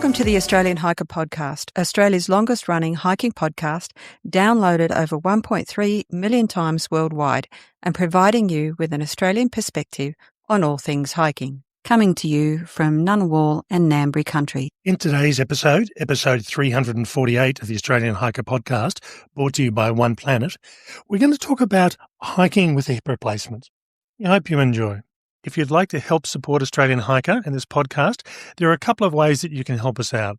Welcome to the Australian Hiker Podcast, Australia's longest running hiking podcast, downloaded over 1.3 million times worldwide and providing you with an Australian perspective on all things hiking. Coming to you from Ngunnawal and Ngambri country. In today's episode 348 of the Australian Hiker Podcast, brought to you by One Planet, we're going to talk about hiking with a hip replacement. I hope you enjoy. If you'd like to help support Australian Hiker and this podcast, there are a couple of ways that you can help us out.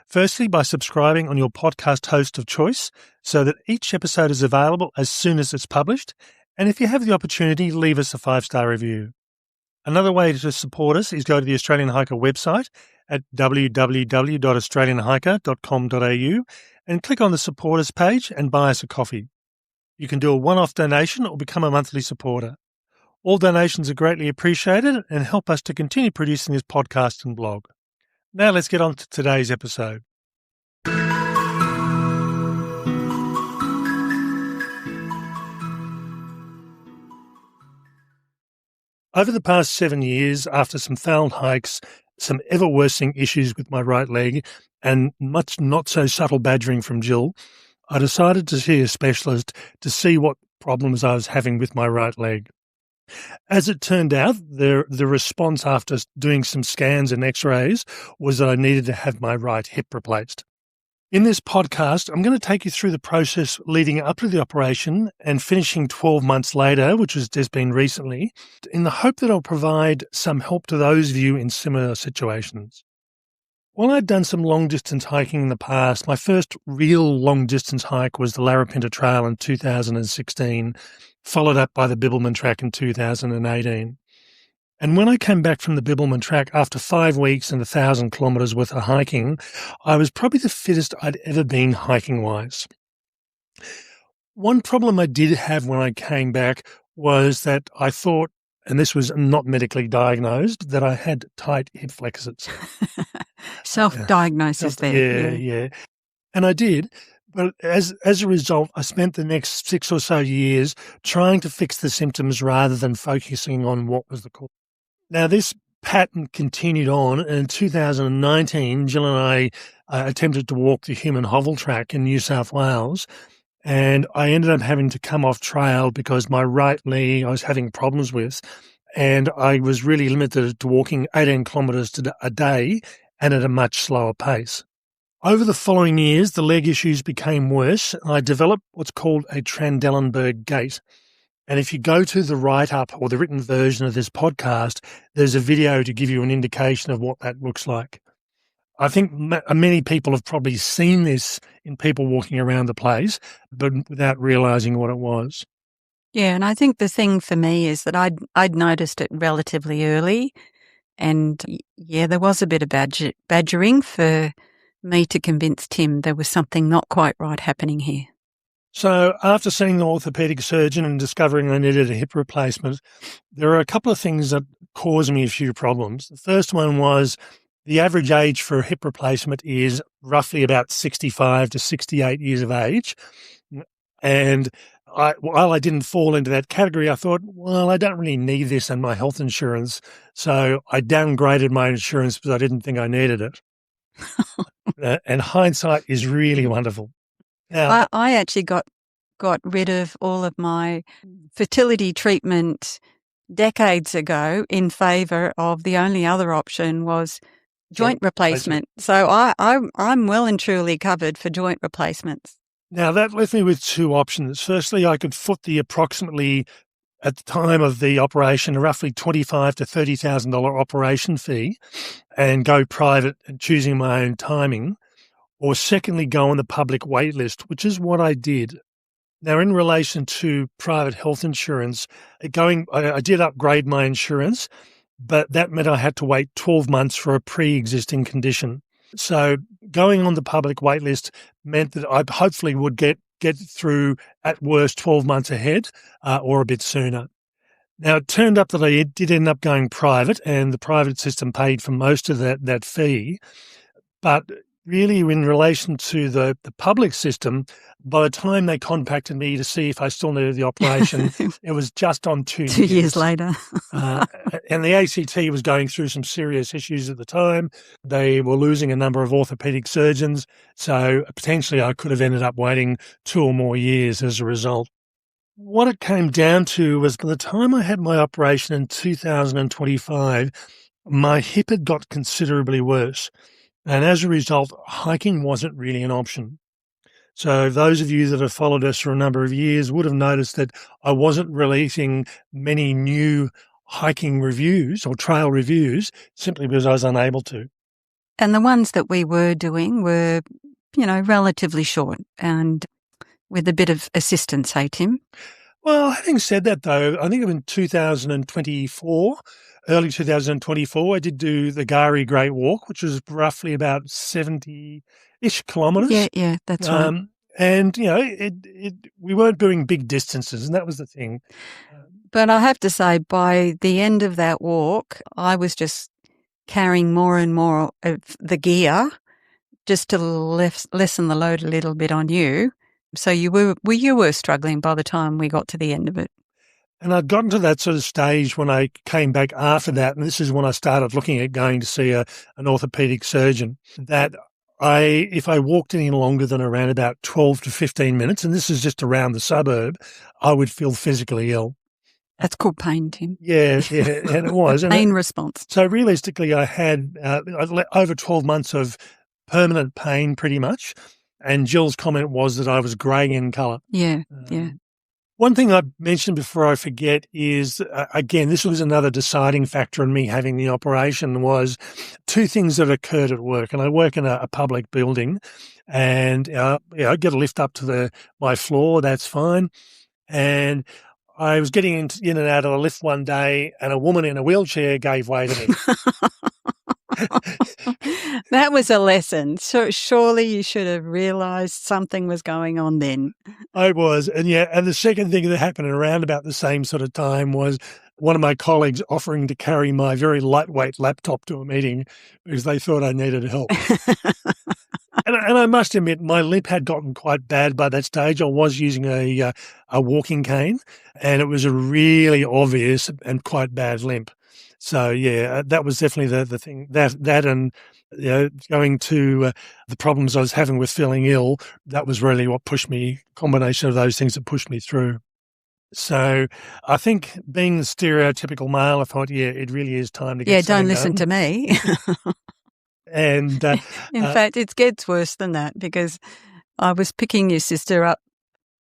Firstly, by subscribing on your podcast host of choice so that each episode is available as soon as it's published. And if you have the opportunity, leave us a 5-star review. Another way to support us is go to the Australian Hiker website at www.australianhiker.com.au and click on the supporters page and buy us a coffee. You can do a one-off donation or become a monthly supporter. All donations are greatly appreciated and help us to continue producing this podcast and blog. Now let's get on to today's episode. Over the past 7 years, after some failed hikes, some ever-worsening issues with my right leg, and much not-so-subtle badgering from Gill, I decided to see a specialist to see what problems I was having with my right leg. As it turned out, the response after doing some scans and x-rays was that I needed to have my right hip replaced. In this podcast, I'm going to take you through the process leading up to the operation and finishing 12 months later, which has just been recently, in the hope that I'll provide some help to those of you in similar situations. While I'd done some long-distance hiking in the past, my first real long-distance hike was the Larapinta Trail in 2016, followed up by the Bibbulmun Track in 2018. And when I came back from the Bibbulmun Track after 5 weeks and 1,000 kilometres worth of hiking, I was probably the fittest I'd ever been hiking-wise. One problem I did have when I came back was that I thought, and this was not medically diagnosed, that I had tight hip flexors. Self-diagnosis there. Yeah. And I did. But as a result, I spent the next 6 or so years trying to fix the symptoms rather than focusing on what was the cause. Now, this pattern continued on, and in 2019, Gill and I attempted to walk the Human Hovel Track in New South Wales, and I ended up having to come off trail because my right knee I was having problems with, and I was really limited to walking 18 kilometres a day and at a much slower pace. Over the following years, the leg issues became worse. I developed what's called a Trendelenburg gait. And if you go to the write-up or the written version of this podcast, there's a video to give you an indication of what that looks like. I think many people have probably seen this in people walking around the place, but without realising what it was. Yeah, and I think the thing for me is that I'd noticed it relatively early, and yeah, there was a bit of badgering for me to convince Tim there was something not quite right happening here. So after seeing the orthopaedic surgeon and discovering I needed a hip replacement, there are a couple of things that caused me a few problems. The first one was the average age for a hip replacement is roughly about 65 to 68 years of age. And while I didn't fall into that category, I thought, well, I don't really need this in my health insurance. So I downgraded my insurance because I didn't think I needed it. And hindsight is really wonderful. Now, I actually got rid of all of my fertility treatment decades ago in favour of the only other option was joint replacement. So I'm well and truly covered for joint replacements. Now, that left me with two options. Firstly, I could foot the approximately, at the time of the operation, a roughly $25,000 to $30,000 operation fee and go private and choosing my own timing. Or secondly, go on the public wait list, which is what I did. Now, in relation to private health insurance, I did upgrade my insurance, but that meant I had to wait 12 months for a pre-existing condition. So going on the public wait list meant that I hopefully would get through at worst 12 months ahead or a bit sooner. Now, it turned up that I did end up going private, and the private system paid for most of that fee. But really, in relation to the public system, by the time they contacted me to see if I still needed the operation, it was just on 2 years. 2 years later. Uh, and the ACT was going through some serious issues at the time. They were losing a number of orthopaedic surgeons, so potentially I could have ended up waiting 2 or more years as a result. What it came down to was by the time I had my operation in 2025, my hip had got considerably worse. And as a result, hiking wasn't really an option. So those of you that have followed us for a number of years would have noticed that I wasn't releasing many new hiking reviews or trail reviews simply because I was unable to. And the ones that we were doing were, relatively short and with a bit of assistance, hey, Tim? Well, having said that, though, I think in 2024, early 2024, I did do the Gari Great Walk, which was roughly about 70-ish kilometres. Yeah, that's right. And, we weren't doing big distances, and that was the thing. But I have to say, by the end of that walk, I was just carrying more and more of the gear just to lessen the load a little bit on you. So you were struggling by the time we got to the end of it. And I'd gotten to that sort of stage when I came back after that, and this is when I started looking at going to see an orthopaedic surgeon, that if I walked any longer than around about 12 to 15 minutes, and this is just around the suburb, I would feel physically ill. That's called pain, Tim. Yeah, and it was. Pain response. So realistically, I had over 12 months of permanent pain pretty much, and Gill's comment was that I was grey in colour. Yeah. One thing I mentioned before I forget is, again, this was another deciding factor in me having the operation, was 2 things that occurred at work. And I work in a public building, and I get a lift up to my floor, that's fine. And I was getting in and out of the lift one day, and a woman in a wheelchair gave way to me. That was a lesson. So surely you should have realised something was going on then. I was. And the second thing that happened around about the same sort of time was one of my colleagues offering to carry my very lightweight laptop to a meeting because they thought I needed help. And I must admit, my limp had gotten quite bad by that stage. I was using a walking cane, and it was a really obvious and quite bad limp. So, that was definitely the thing. That and going to the problems I was having with feeling ill, that was really what pushed me, combination of those things that pushed me through. So I think being the stereotypical male, I thought, it really is time to get something don't listen done. to me. And in fact, it gets worse than that, because I was picking your sister up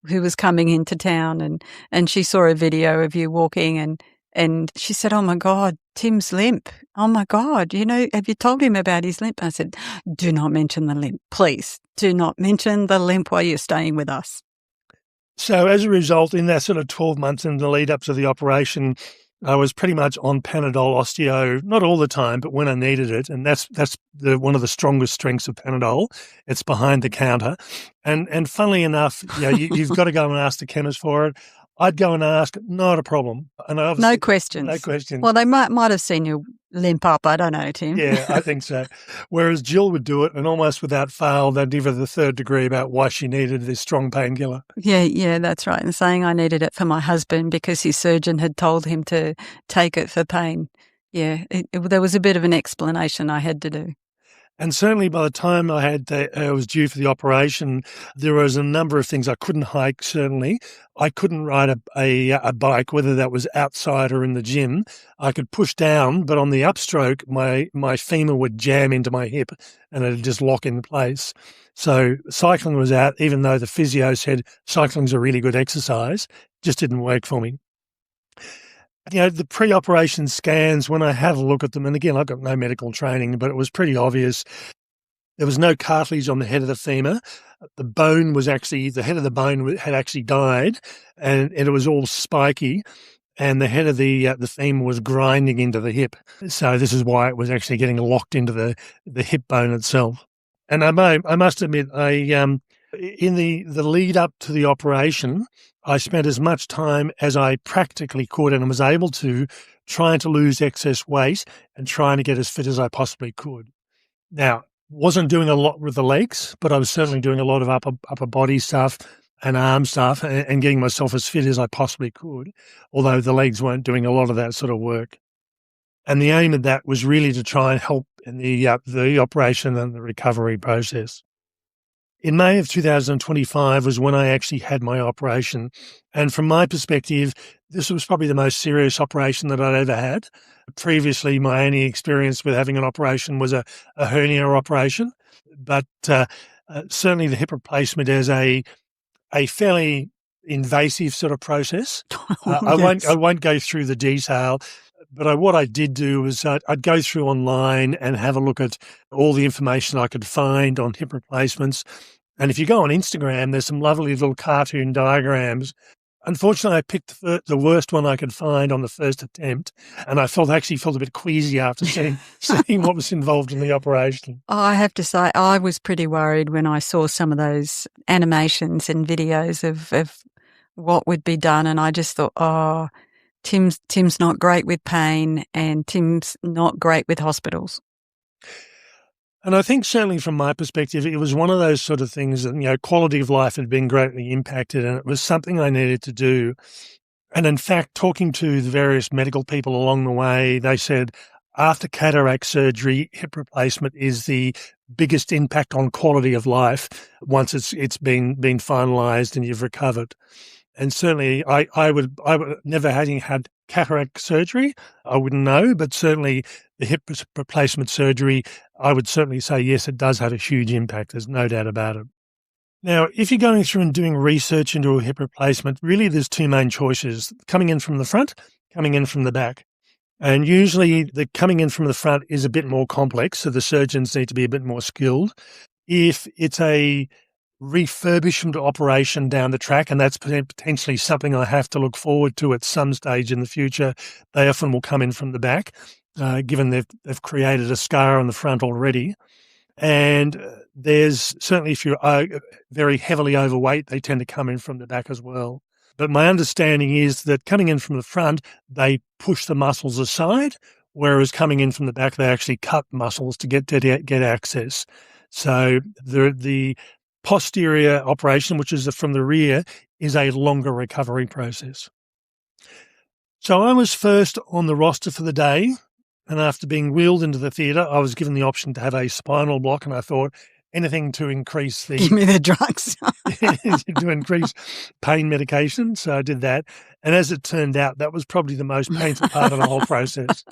who was coming into town, and she saw a video of you walking, and she said, "Oh my God, Tim's limp. Oh my God, have you told him about his limp?" I said, "Do not mention the limp. Please do not mention the limp while you're staying with us." So as a result, in that sort of 12 months in the lead up to the operation, I was pretty much on Panadol Osteo, not all the time, but when I needed it. And that's one of the strongest strengths of Panadol. It's behind the counter. And funnily enough, you've got to go and ask the chemist for it. I'd go and ask, not a problem. And no questions. No questions. Well, they might have seen you limp up. I don't know, Tim. Yeah, I think so. Whereas Gill would do it, and almost without fail, they'd give her the 3rd degree about why she needed this strong painkiller. Yeah, that's right. And saying I needed it for my husband because his surgeon had told him to take it for pain. Yeah, there was a bit of an explanation I had to do. And certainly by the time I was due for the operation, there was a number of things. I couldn't hike, certainly. I couldn't ride a bike, whether that was outside or in the gym. I could push down, but on the upstroke, my femur would jam into my hip and it'd just lock in place. So cycling was out, even though the physio said cycling's a really good exercise, just didn't work for me. The pre-operation scans, when I have a look at them, and again, I've got no medical training, but it was pretty obvious. There was no cartilage on the head of the femur. The head of the bone had actually died, and it was all spiky, and the head of the femur was grinding into the hip. So this is why it was actually getting locked into the hip bone itself. And I must admit, in the lead up to the operation, I spent as much time as I practically could and was able to trying to lose excess weight and trying to get as fit as I possibly could. Now, Wasn't doing a lot with the legs, but I was certainly doing a lot of upper body stuff and arm stuff and getting myself as fit as I possibly could, although the legs weren't doing a lot of that sort of work. And the aim of that was really to try and help in the operation and the recovery process. In May of 2025 was when I actually had my operation. And from my perspective, this was probably the most serious operation that I'd ever had. Previously, my only experience with having an operation was a hernia operation. But certainly the hip replacement is a fairly invasive sort of process. I won't go through the detail, but what I did do was I'd go through online and have a look at all the information I could find on hip replacements. And if you go on Instagram, there's some lovely little cartoon diagrams. Unfortunately, I picked the worst one I could find on the first attempt, and I actually felt a bit queasy after seeing what was involved in the operation. I have to say, I was pretty worried when I saw some of those animations and videos of what would be done, and I just thought, oh, Tim's not great with pain, and Tim's not great with hospitals. And I think certainly from my perspective, it was one of those sort of things that, quality of life had been greatly impacted, and it was something I needed to do. And in fact, talking to the various medical people along the way, they said after cataract surgery, hip replacement is the biggest impact on quality of life once it's been finalised and you've recovered. And certainly I would never having had cataract surgery, I wouldn't know, but certainly the hip replacement surgery, I would certainly say, yes, it does have a huge impact. There's no doubt about it. Now, if you're going through and doing research into a hip replacement, really there's two main choices, coming in from the front, coming in from the back. And usually the coming in from the front is a bit more complex, so the surgeons need to be a bit more skilled. If it's a refurbishment operation down the track, and that's potentially something I have to look forward to at some stage in the future, they often will come in from the back, given they've created a scar on the front already. And there's certainly, if you're very heavily overweight, they tend to come in from the back as well. But my understanding is that coming in from the front, they push the muscles aside, whereas coming in from the back, they actually cut muscles to get access. So the posterior operation, which is from the rear, is a longer recovery process. So I was first on the roster for the day, and after being wheeled into the theatre, I was given the option to have a spinal block, and I thought anything to increase the Give me the drugs. to increase pain medication. So I did that, and as it turned out, that was probably the most painful part of the whole process.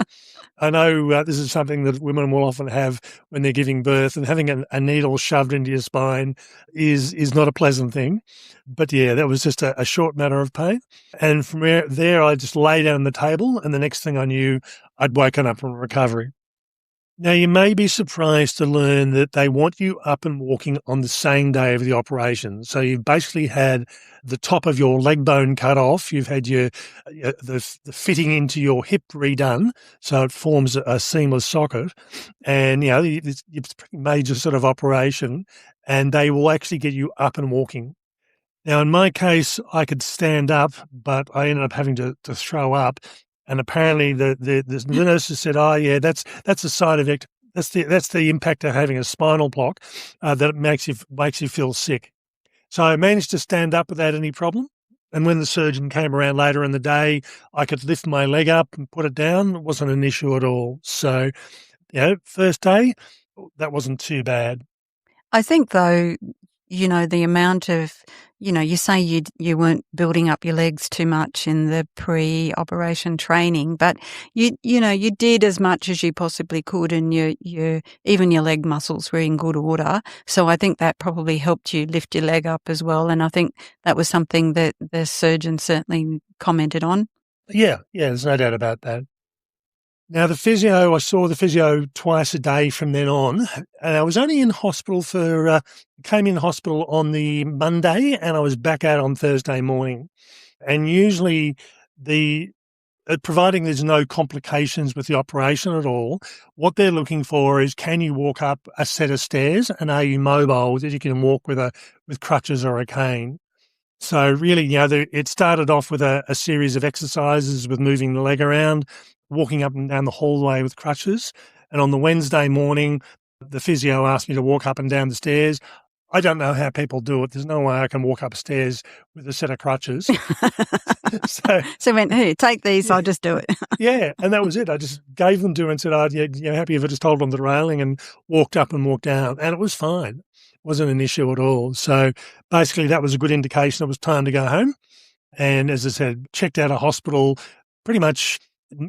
I know this is something that women will often have when they're giving birth, and having a needle shoved into your spine is not a pleasant thing. But yeah, that was just a short matter of pain. And from there, I just lay down on the table, and the next thing I knew, I'd woken up from recovery. Now, you may be surprised to learn that they want you up and walking on the same day of the operation. So you've basically had the top of your leg bone cut off. You've had the fitting into your hip redone, so it forms a seamless socket. And, it's a pretty major sort of operation, and they will actually get you up and walking. Now, in my case, I could stand up, but I ended up having to throw up. And apparently the nurses said, "Oh, yeah, that's a side effect. That's the impact of having a spinal block, that it makes you feel sick." So I managed to stand up without any problem. And when the surgeon came around later in the day, I could lift my leg up and put it down. It wasn't an issue at all. So, first day, that wasn't too bad. I think, though, the amount of, you say you weren't building up your legs too much in the pre-operation training, but you did as much as you possibly could, and even your leg muscles were in good order. So I think that probably helped you lift your leg up as well. And I think that was something that the surgeon certainly commented on. Yeah, there's no doubt about that. Now, I saw the physio twice a day from then on, and I was only in hospital came in hospital on the Monday, and I was back out on Thursday morning. And usually providing there's no complications with the operation at all, what they're looking for is, can you walk up a set of stairs, and are you mobile that you can walk with crutches or a cane? So really, it started off with a series of exercises with moving the leg around, walking up and down the hallway with crutches. And on the Wednesday morning, The physio asked me to walk up and down the stairs. I don't know how people do it. There's no way I can walk upstairs with a set of crutches. So went, hey, take these, I'll just do it. Yeah, and that was it. I just gave them to her and said, "Oh, you're happy if I just hold on to the railing," and walked up and walked down, and it was fine. It wasn't an issue at all. So basically that was a good indication it was time to go home. And as I said, checked out of hospital pretty much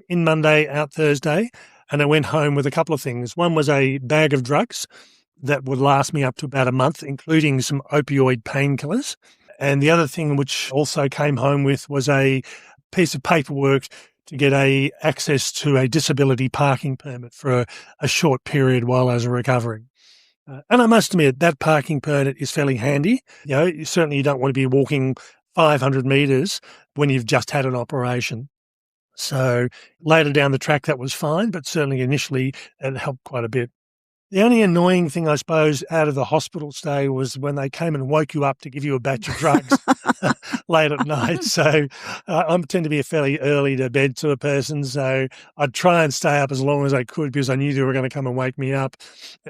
in Monday, out Thursday, and I went home with a couple of things. One was a bag of drugs that would last me up to about a month, including some opioid painkillers. And the other thing which also came home with was a piece of paperwork to get access to a disability parking permit for a short period while I was recovering. And I must admit, that parking permit is fairly handy. Certainly you don't want to be walking 500 metres when you've just had an operation. So later down the track, that was fine, but certainly initially it helped quite a bit. The only annoying thing, I suppose, out of the hospital stay was when they came and woke you up to give you a batch of drugs late at night. So I tend to be a fairly early to bed sort of person. So I'd try and stay up as long as I could because I knew they were going to come and wake me up.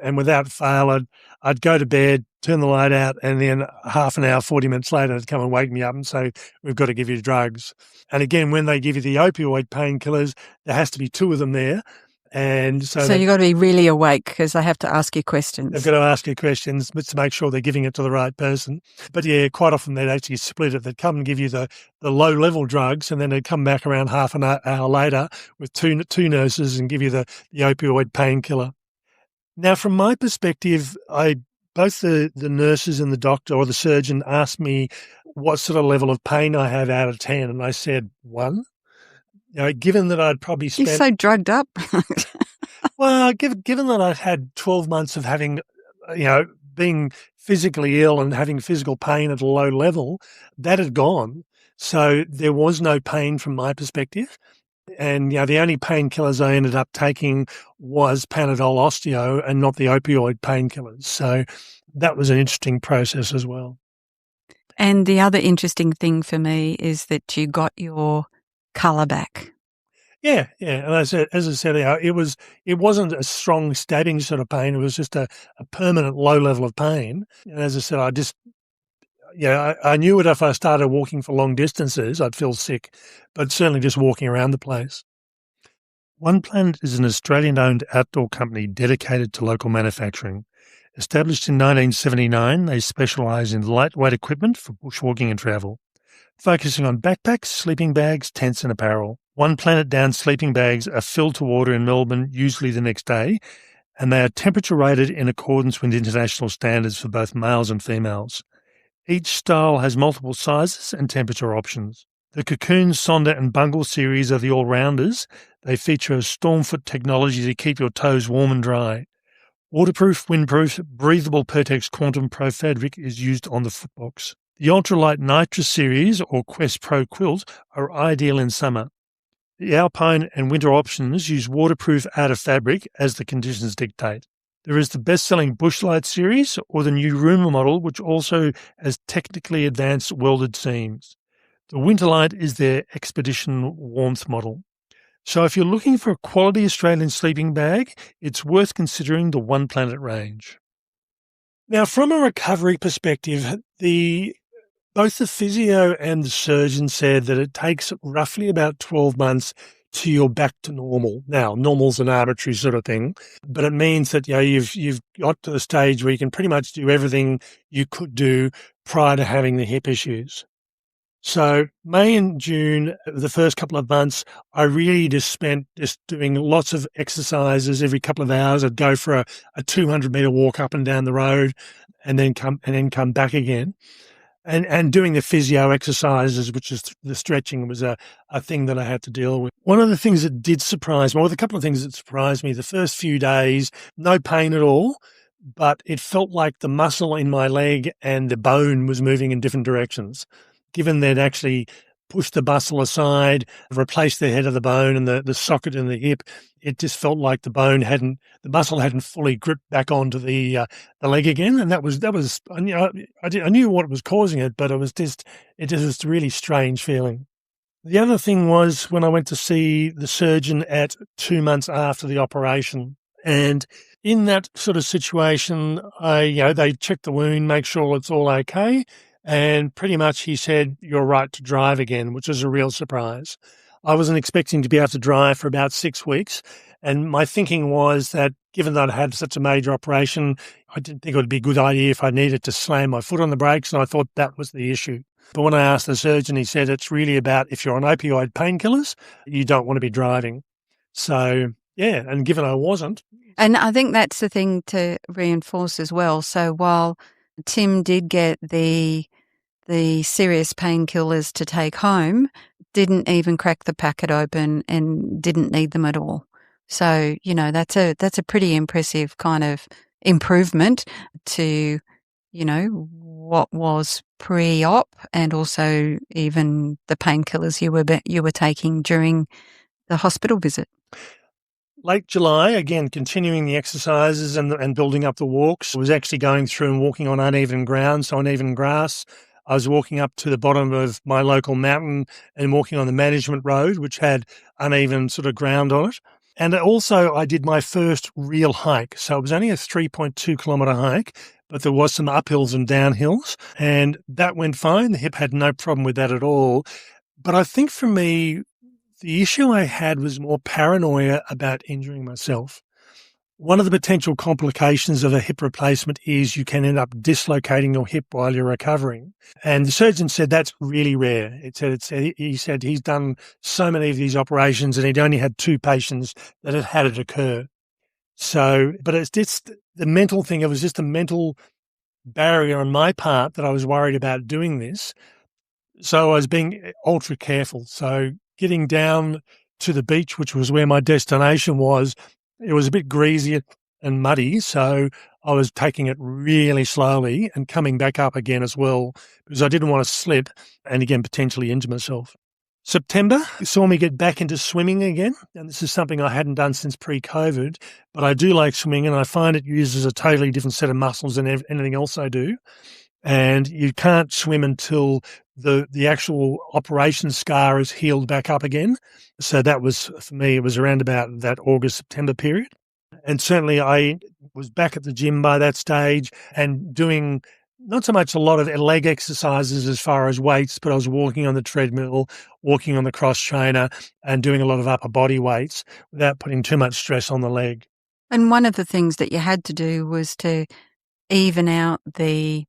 And without fail, I'd go to bed, turn the light out, and then half an hour, 40 minutes later, they'd come and wake me up and say, "We've got to give you drugs." And again, when they give you the opioid painkillers, there has to be 2 of them there. And so you've got to be really awake because they have to ask you questions. They've got to ask you questions but to make sure they're giving it to the right person. But yeah, quite often they'd actually split it. They'd come and give you the low-level drugs, and then they'd come back around half an hour later with two nurses and give you the opioid painkiller. Now, from my perspective, both the nurses and the doctor or the surgeon asked me what sort of level of pain I had out of 10, and I said 1. Given that I'd probably spent... You're so drugged up. Well, given that I'd had 12 months of having, being physically ill and having physical pain at a low level, that had gone. So there was no pain from my perspective. And, the only painkillers I ended up taking was Panadol Osteo and not the opioid painkillers. So that was an interesting process as well. And the other interesting thing for me is that you got your colour back. Yeah. And as I said, it wasn't a strong stabbing sort of pain. It was just a permanent low level of pain. And as I said, I knew that if I started walking for long distances, I'd feel sick, but certainly just walking around the place. One Planet is an Australian-owned outdoor company dedicated to local manufacturing. Established in 1979, they specialise in lightweight equipment for bushwalking and travel, focusing on backpacks, sleeping bags, tents and apparel. One Planet down sleeping bags are filled to order in Melbourne usually the next day, and they are temperature rated in accordance with international standards for both males and females. Each style has multiple sizes and temperature options. The Cocoon, Sonder and Bungle series are the all-rounders. They feature a Stormfoot technology to keep your toes warm and dry. Waterproof, windproof, breathable Pertex Quantum Pro fabric is used on the footbox. The Ultralight Nitrous series or Quest Pro quilt are ideal in summer. The Alpine and winter options use waterproof outer fabric as the conditions dictate. There is the best-selling Bushlight series or the new Rumour model, which also has technically advanced welded seams. The Winterlight is their Expedition Warmth model. So if you're looking for a quality Australian sleeping bag, it's worth considering the One Planet range. Now, from a recovery perspective, both the physio and the surgeon said that it takes roughly about 12 months till you're back to normal. Now, normal's an arbitrary sort of thing, but it means that you've got to the stage where you can pretty much do everything you could do prior to having the hip issues. So May and June, the first couple of months, I really just spent just doing lots of exercises every couple of hours. I'd go for a 200-meter walk up and down the road and then come back again. And doing the physio exercises, which is the stretching, was a thing that I had to deal with. One of the things that did surprise me, or a couple of things that surprised me, the first few days, no pain at all, but it felt like the muscle in my leg and the bone was moving in different directions. Given they'd actually pushed the muscle aside, replaced the head of the bone and the socket in the hip, it just felt like the muscle hadn't fully gripped back onto the leg again, and that was I knew what was causing it, but it was just a really strange feeling. The other thing was when I went to see the surgeon at 2 months after the operation, And in that sort of situation, they check the wound, make sure it's all okay. And pretty much he said, "You're right to drive again," which was a real surprise. I wasn't expecting to be able to drive for about 6 weeks. And my thinking was that given that I had such a major operation, I didn't think it would be a good idea if I needed to slam my foot on the brakes. And I thought that was the issue. But when I asked the surgeon, he said it's really about if you're on opioid painkillers, you don't want to be driving. So, yeah, and given I wasn't. And I think that's the thing to reinforce as well. So while Tim did get the serious painkillers to take home, didn't even crack the packet open and didn't need them at all. So, that's a pretty impressive kind of improvement to, what was pre-op and also even the painkillers you were taking during the hospital visit. Late July, again, continuing the exercises and building up the walks. I was actually going through and walking on uneven ground, so uneven grass. I was walking up to the bottom of my local mountain and walking on the management road, which had uneven sort of ground on it. And also I did my first real hike. So it was only a 3.2 kilometre hike, but there was some uphills and downhills, and that went fine. The hip had no problem with that at all. But I think for me, the issue I had was more paranoia about injuring myself. One of the potential complications of a hip replacement is you can end up dislocating your hip while you're recovering. And the surgeon said that's really rare. He said he's done so many of these operations and he'd only had 2 patients that had had it occur. So, but it's just the mental thing. It was just a mental barrier on my part that I was worried about doing this. So I was being ultra careful. So getting down to the beach, which was where my destination was, it was a bit greasy and muddy. So I was taking it really slowly and coming back up again as well, because I didn't want to slip and again, potentially injure myself. September saw me get back into swimming again. And this is something I hadn't done since pre-COVID, but I do like swimming and I find it uses a totally different set of muscles than anything else I do. And you can't swim until the actual operation scar is healed back up again. So that was, for me, it was around about that August-September period. And certainly I was back at the gym by that stage and doing not so much a lot of leg exercises as far as weights, but I was walking on the treadmill, walking on the cross trainer and doing a lot of upper body weights without putting too much stress on the leg. And one of the things that you had to do was to even out the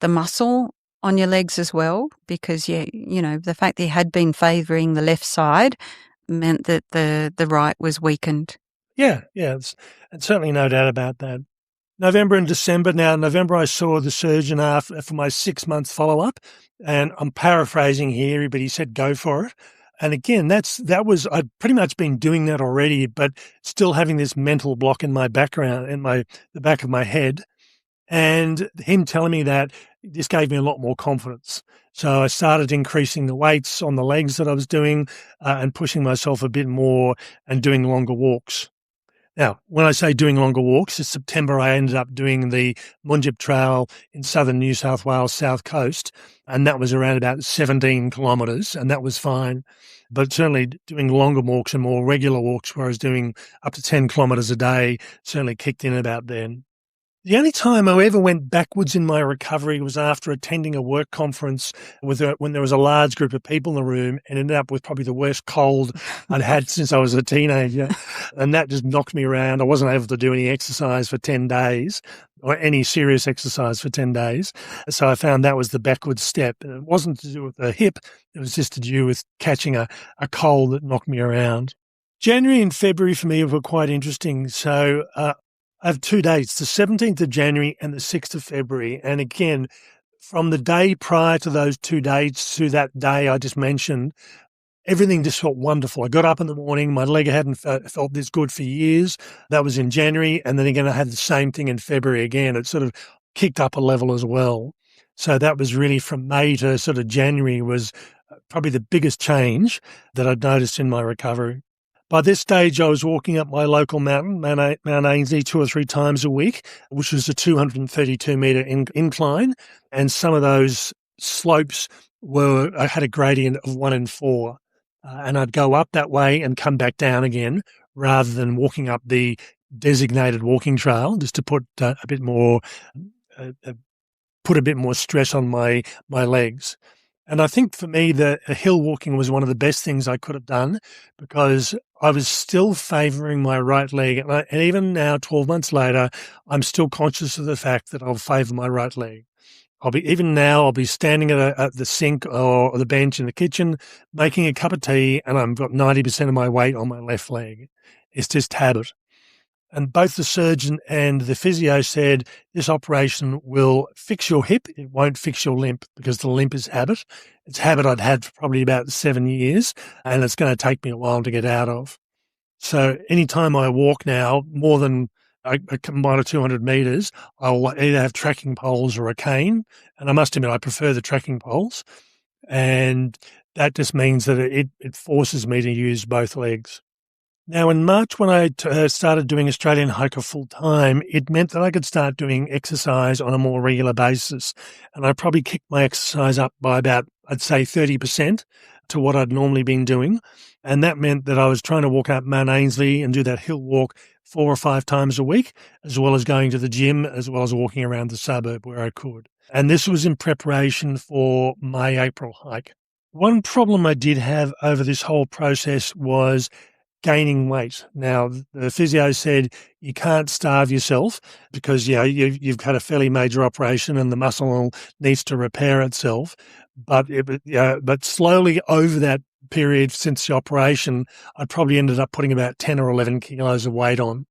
muscle on your legs as well, because the fact that you had been favouring the left side meant that the right was weakened. Yeah, and certainly no doubt about that. November and December. Now, November I saw the surgeon for my 6-month follow-up, and I'm paraphrasing here, but he said go for it. And again, I'd pretty much been doing that already, but still having this mental block in my background, in the back of my head. And him telling me that just gave me a lot more confidence. So I started increasing the weights on the legs that I was doing and pushing myself a bit more and doing longer walks. Now, when I say doing longer walks, in September I ended up doing the Munjip Trail in southern New South Wales, south coast, and that was around about 17 kilometres, and that was fine. But certainly doing longer walks and more regular walks where I was doing up to 10 kilometres a day certainly kicked in about then. The only time I ever went backwards in my recovery was after attending a work conference when there was a large group of people in the room and ended up with probably the worst cold I'd had since I was a teenager. And that just knocked me around. I wasn't able to do any exercise for 10 days or any serious exercise for 10 days. So I found that was the backwards step. And it wasn't to do with the hip. It was just to do with catching a cold that knocked me around. January and February for me were quite interesting. So, I have 2 dates, the 17th of January and the 6th of February. And again, from the day prior to those 2 dates to that day I just mentioned, everything just felt wonderful. I got up in the morning, my leg hadn't felt this good for years. That was in January. And then again, I had the same thing in February again. It sort of kicked up a level as well. So that was really from May to sort of January was probably the biggest change that I'd noticed in my recovery. By this stage, I was walking up my local mountain, Mount Ainslie, 2 or 3 times a week, which was a 232-metre incline. And some of those slopes I had a gradient of 1 in 4. And I'd go up that way and come back down again rather than walking up the designated walking trail just to put a bit more put a bit more stress on my legs. And I think for me, the hill walking was one of the best things I could have done because I was still favouring my right leg. And even now, 12 months later, I'm still conscious of the fact that I'll favour my right leg. I'll be standing at the sink or the bench in the kitchen, making a cup of tea, and I've got 90% of my weight on my left leg. It's just habit. And both the surgeon and the physio said this operation will fix your hip. It won't fix your limp because the limp is habit. It's habit I'd had for probably about 7 years, and it's going to take me a while to get out of. So anytime I walk now, more than a mile or 200 metres, I'll either have tracking poles or a cane. And I must admit, I prefer the tracking poles. And that just means that it forces me to use both legs. Now, in March, when I started doing Australian Hiker full time, it meant that I could start doing exercise on a more regular basis. And I probably kicked my exercise up by about, I'd say, 30% to what I'd normally been doing. And that meant that I was trying to walk up Mount Ainslie and do that hill walk 4 or 5 times a week, as well as going to the gym, as well as walking around the suburb where I could. And this was in preparation for my April hike. One problem I did have over this whole process was gaining weight. Now, the physio said you can't starve yourself because you've had a fairly major operation and the muscle needs to repair itself. But slowly over that period since the operation, I probably ended up putting about 10 or 11 kilos of weight on.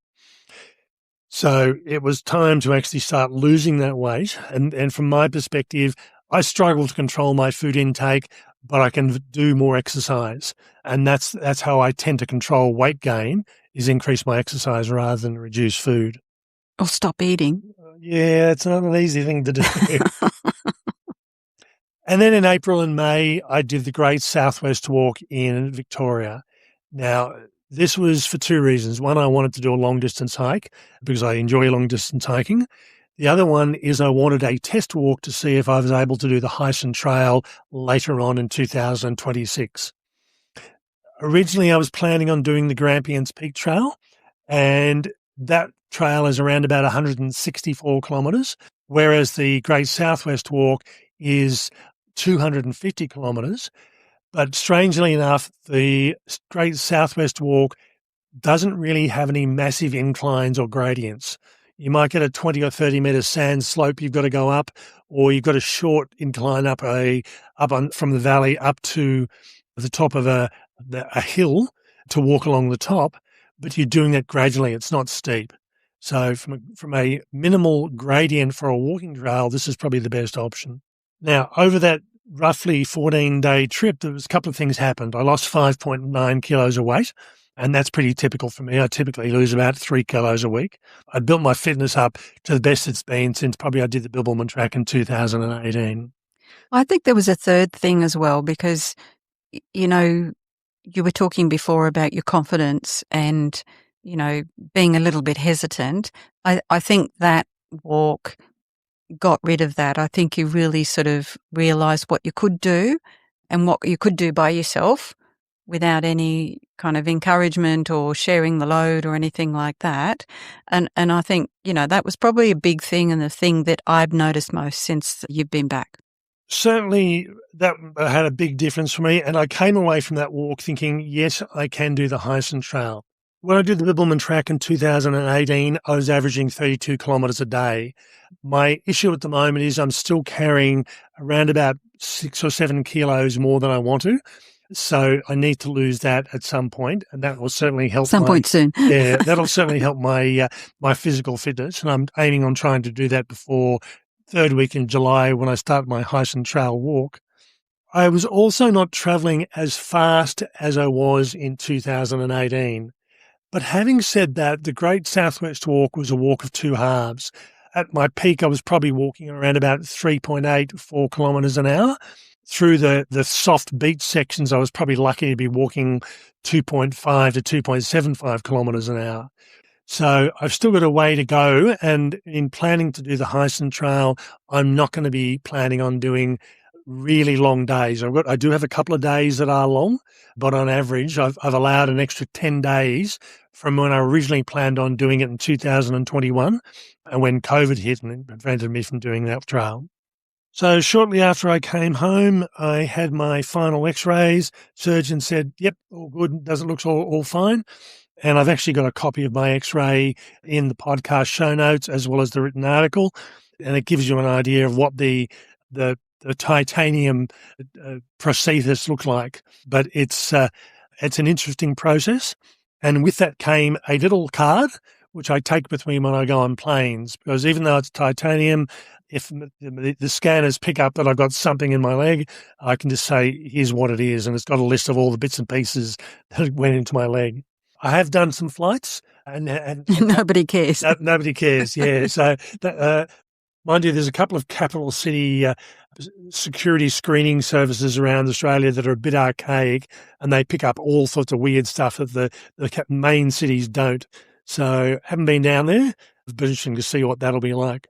So it was time to actually start losing that weight. And from my perspective, I struggle to control my food intake, but I can do more exercise. And that's how I tend to control weight gain, is increase my exercise rather than reduce food. Or stop eating. Yeah, it's not an easy thing to do. And then in April and May, I did the Great Southwest Walk in Victoria. Now, this was for 2 reasons. One, I wanted to do a long-distance hike because I enjoy long-distance hiking. The other one is I wanted a test walk to see if I was able to do the Hyson Trail later on in 2026. Originally, I was planning on doing the Grampians Peak Trail, and that trail is around about 164 kilometres, whereas the Great Southwest Walk is 250 kilometres. But strangely enough, the Great Southwest Walk doesn't really have any massive inclines or gradients. You might get a 20 or 30 metre sand slope you've got to go up, or you've got a short incline from the valley up to the top of a hill to walk along the top, but you're doing that gradually. It's not steep. So from a minimal gradient for a walking trail, this is probably the best option. Now, over that roughly 14-day trip, there was a couple of things happened. I lost 5.9 kilos of weight, and that's pretty typical for me. I typically lose about 3 kilos a week. I built my fitness up to the best it's been since probably I did the Bibbulmun track in 2018. I think there was a third thing as well because, you were talking before about your confidence and, being a little bit hesitant. I think that walk got rid of that. I think you really sort of realised what you could do and what you could do by yourself without any kind of encouragement or sharing the load or anything like that. And I think, that was probably a big thing and the thing that I've noticed most since you've been back. Certainly that had a big difference for me, and I came away from that walk thinking, yes, I can do the Hyson Trail. When I did the Bibbulmun track in 2018, I was averaging 32 kilometres a day. My issue at the moment is I'm still carrying around about 6 or 7 kilos more than I want to. So I need to lose that at some point, and that will certainly help. Some point soon. Yeah, that'll certainly help my physical fitness, and I'm aiming on trying to do that before third week in July when I start my Hyson Trail walk. I was also not travelling as fast as I was in 2018. But having said that, the Great Southwest Walk was a walk of 2 halves. At my peak, I was probably walking around about 3.8, 4 kilometres an hour. Through the soft beach sections, I was probably lucky to be walking 2.5 to 2.75 kilometres an hour. So I've still got a way to go. And in planning to do the Hyson Trail, I'm not going to be planning on doing really long days. I do have a couple of days that are long, but on average, I've allowed an extra 10 days from when I originally planned on doing it in 2021, and when COVID hit and it prevented me from doing that trail. So shortly after I came home, I had my final X-rays. Surgeon said, "Yep, all good. Doesn't look all fine." And I've actually got a copy of my X-ray in the podcast show notes as well as the written article, and it gives you an idea of what the titanium prosthesis looked like. But it's an interesting process, and with that came a little card which I take with me when I go on planes, because even though it's titanium, if the scanners pick up that I've got something in my leg, I can just say, "Here's what it is," and it's got a list of all the bits and pieces that went into my leg. I have done some flights, and Nobody cares. nobody cares. Yeah, so mind you, there's a couple of capital city security screening services around Australia that are a bit archaic, and they pick up all sorts of weird stuff that the main cities don't. So haven't been down there, but interesting to see what that'll be like.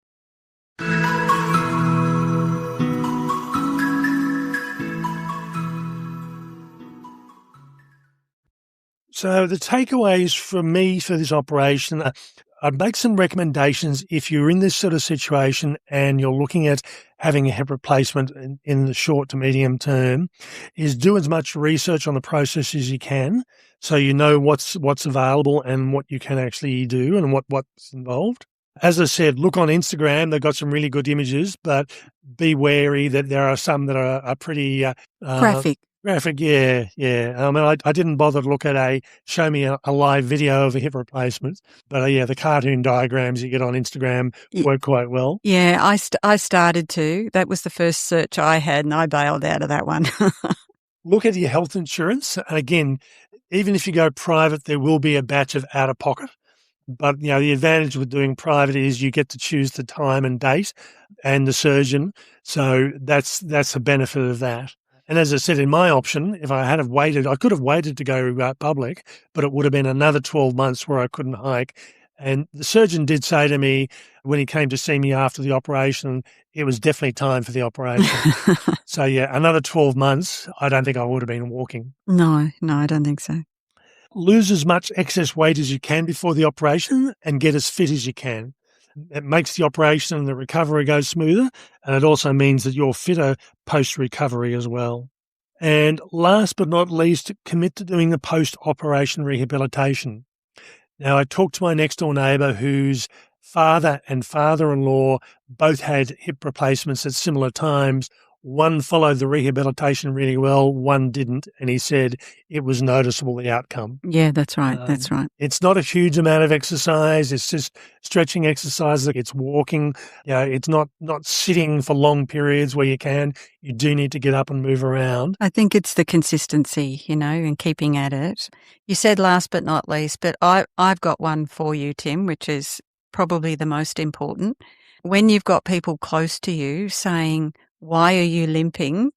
So the takeaways for me for this operation, I'd make some recommendations if you're in this sort of situation and you're looking at having a hip replacement in the short to medium term, is do as much research on the process as you can, so you know what's available and what you can actually do and what's involved. As I said, look on Instagram. They've got some really good images, but be wary that there are some that are pretty Graphic. Graphic, yeah. I mean, I didn't bother to look at show me a live video of a hip replacement, but yeah, the cartoon diagrams you get on Instagram work quite well. Yeah, I started to. That was the first search I had, and I bailed out of that one. Look at your health insurance, and again, even if you go private, there will be a batch of out of pocket. But the advantage with doing private is you get to choose the time and date and the surgeon, so that's a benefit of that. And as I said, in my option, if I had have waited, I could have waited to go public, but it would have been another 12 months where I couldn't hike. And the surgeon did say to me when he came to see me after the operation, it was definitely time for the operation. So, yeah, another 12 months, I don't think I would have been walking. No, I don't think so. Lose as much excess weight as you can before the operation and get as fit as you can. It makes the operation and the recovery go smoother, and it also means that you're fitter post-recovery as well. And last but not least, commit to doing the post-operation rehabilitation. Now, I talked to my next-door neighbour whose father and father-in-law both had hip replacements at similar times. One followed the rehabilitation really well, one didn't, and he said it was noticeable, the outcome. Yeah, that's right. That's right. It's not a huge amount of exercise. It's just stretching exercises. It's walking. It's not sitting for long periods where you can. You do need to get up and move around. I think it's the consistency, and keeping at it. You said last but not least, but I've got one for you, Tim, which is probably the most important. When you've got people close to you saying, "Why are you limping?"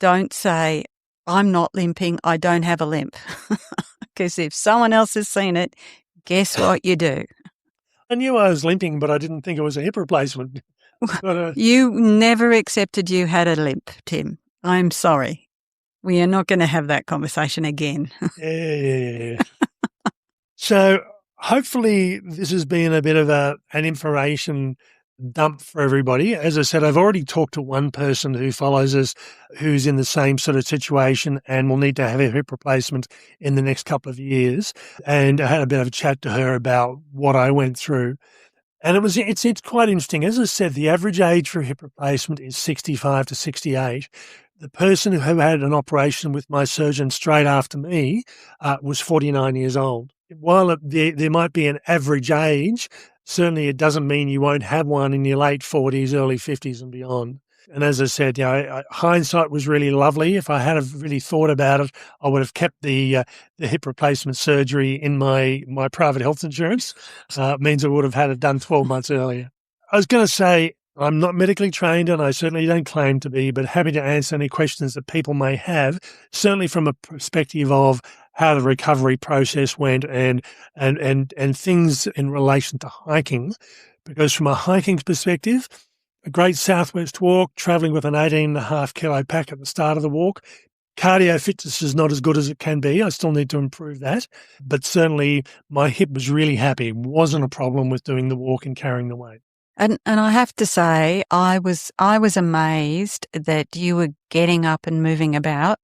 don't say, "I'm not limping, I don't have a limp." Because if someone else has seen it, guess what you do? I knew I was limping, but I didn't think it was a hip replacement. You never accepted you had a limp, Tim. I'm sorry. We are not going to have that conversation again. Yeah. So hopefully this has been a bit of an information dump for everybody. As I said, I've already talked to one person who follows us who's in the same sort of situation and will need to have a hip replacement in the next couple of years. And I had a bit of a chat to her about what I went through. And it's quite interesting. As I said, the average age for a hip replacement is 65 to 68. The person who had an operation with my surgeon straight after me was 49 years old. While there might be an average age, certainly it doesn't mean you won't have one in your late 40s, early 50s and beyond. And as I said, hindsight was really lovely. If I had have really thought about it, I would have kept the hip replacement surgery in my private health insurance. It means I would have had it done 12 months earlier. I was going to say, I'm not medically trained and I certainly don't claim to be, but happy to answer any questions that people may have, certainly from a perspective of how the recovery process went and things in relation to hiking. Because from a hiking perspective, a great southwest walk, travelling with an 18.5 kilo pack at the start of the walk. Cardio fitness is not as good as it can be. I still need to improve that. But certainly my hip was really happy. It wasn't a problem with doing the walk and carrying the weight. And I have to say, I was amazed that you were getting up and moving about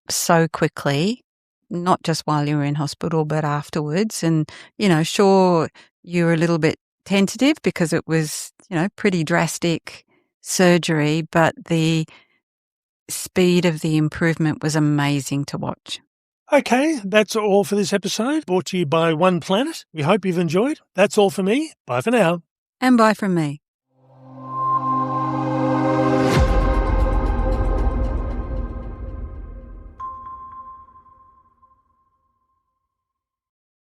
so quickly, not just while you were in hospital, but afterwards. And, sure, you were a little bit tentative because it was, pretty drastic surgery, but the speed of the improvement was amazing to watch. Okay, that's all for this episode, brought to you by One Planet. We hope you've enjoyed. That's all for me. Bye for now. And bye from me.